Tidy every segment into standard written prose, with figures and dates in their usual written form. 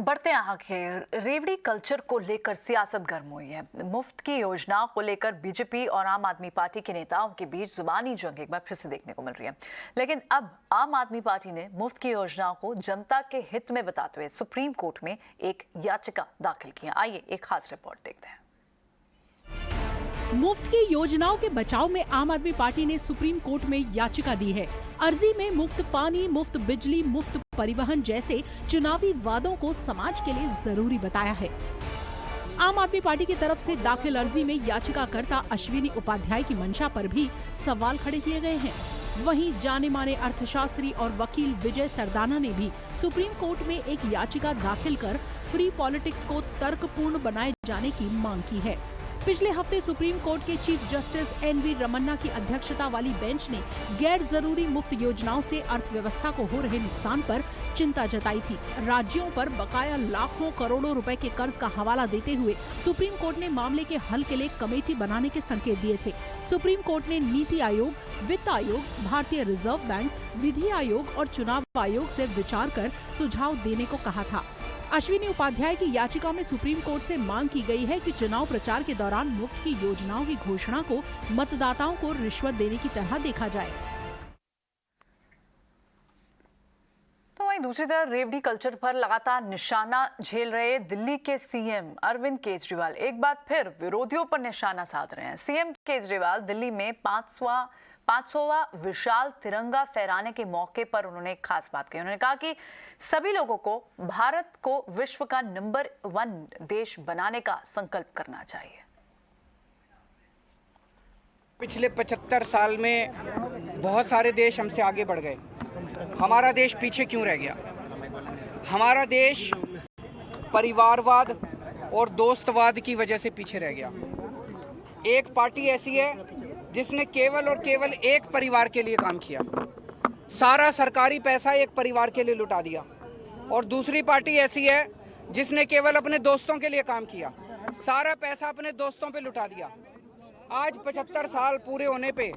बढ़ते आगे रेवड़ी कल्चर को लेकर सियासत गर्म हुई है। मुफ्त की योजनाओं को लेकर बीजेपी और आम आदमी पार्टी के नेताओं के बीच जुबानी जंग एक बार फिर से देखने को मिल रही है। लेकिन अब आम आदमी पार्टी ने मुफ्त की योजनाओं को जनता के हित में बताते हुए सुप्रीम कोर्ट में एक याचिका दाखिल की है। आइए एक खास रिपोर्ट देखते हैं। मुफ्त की योजनाओं के बचाव में आम आदमी पार्टी ने सुप्रीम कोर्ट में याचिका दी है। अर्जी में मुफ्त पानी, मुफ्त बिजली, मुफ्त परिवहन जैसे चुनावी वादों को समाज के लिए जरूरी बताया है। आम आदमी पार्टी की तरफ से दाखिल अर्जी में याचिकाकर्ता अश्विनी उपाध्याय की मंशा पर भी सवाल खड़े किए गए हैं। वहीं जाने माने अर्थशास्त्री और वकील विजय सरदाना ने भी सुप्रीम कोर्ट में एक याचिका दाखिल कर फ्री पॉलिटिक्स को तर्कपूर्ण बनाए जाने की मांग की है। पिछले हफ्ते सुप्रीम कोर्ट के चीफ जस्टिस एन.वी. रमन्ना की अध्यक्षता वाली बेंच ने गैर जरूरी मुफ्त योजनाओं से अर्थव्यवस्था को हो रहे नुकसान पर चिंता जताई थी। राज्यों पर बकाया लाखों करोड़ों रुपए के कर्ज का हवाला देते हुए सुप्रीम कोर्ट ने मामले के हल के लिए कमेटी बनाने के संकेत दिए थे। सुप्रीम कोर्ट ने नीति आयोग, वित्त आयोग, भारतीय रिजर्व बैंक, विधि आयोग और चुनाव आयोग से विचार कर सुझाव देने को कहा था। अश्विनी उपाध्याय की याचिका में सुप्रीम कोर्ट से मांग की गई है कि चुनाव प्रचार के दौरान मुफ्त की योजनाओं की घोषणा को मतदाताओं को रिश्वत देने की तरह देखा जाए। तो वहीं दूसरी तरफ रेवड़ी कल्चर पर लगातार निशाना झेल रहे दिल्ली के सीएम अरविंद केजरीवाल एक बार फिर विरोधियों पर निशाना साध रहे हैं। सीएम केजरीवाल दिल्ली में 500वां विशाल तिरंगा फहराने के मौके पर उन्होंने एक खास बात कही। उन्होंने कहा कि सभी लोगों को भारत को विश्व का नंबर 1 देश बनाने का संकल्प करना चाहिए। पिछले 75 साल में बहुत सारे देश हमसे आगे बढ़ गए, हमारा देश पीछे क्यों रह गया? हमारा देश परिवारवाद और दोस्तवाद की वजह से पीछे रह गया। एक पार्टी ऐसी है जिसने केवल और केवल एक परिवार के लिए काम किया, सारा सरकारी पैसा एक परिवार के लिए लुटा दिया। और दूसरी पार्टी ऐसी है जिसने केवल अपने दोस्तों के लिए काम किया, सारा पैसा अपने दोस्तों पे लुटा दिया। आज 75 साल पूरे होने पे,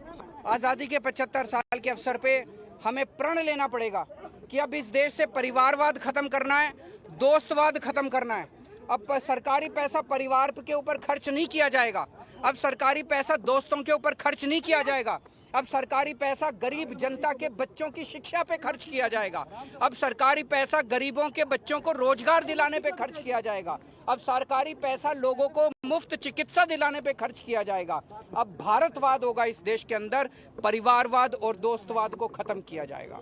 आज़ादी के 75 साल के अवसर पे हमें प्रण लेना पड़ेगा कि अब इस देश से परिवारवाद खत्म करना है, दोस्तवाद खत्म करना है। अब सरकारी पैसा परिवार के ऊपर खर्च नहीं किया जाएगा, अब सरकारी पैसा दोस्तों के ऊपर खर्च नहीं किया जाएगा, अब सरकारी पैसा गरीब जनता के बच्चों की शिक्षा पे खर्च किया जाएगा, अब सरकारी पैसा गरीबों के बच्चों को रोजगार दिलाने पे खर्च किया जाएगा, अब सरकारी पैसा लोगों को मुफ्त चिकित्सा दिलाने पे खर्च किया जाएगा। अब भारतवाद होगा इस देश के अंदर, परिवारवाद और दोस्तवाद को खत्म किया जाएगा।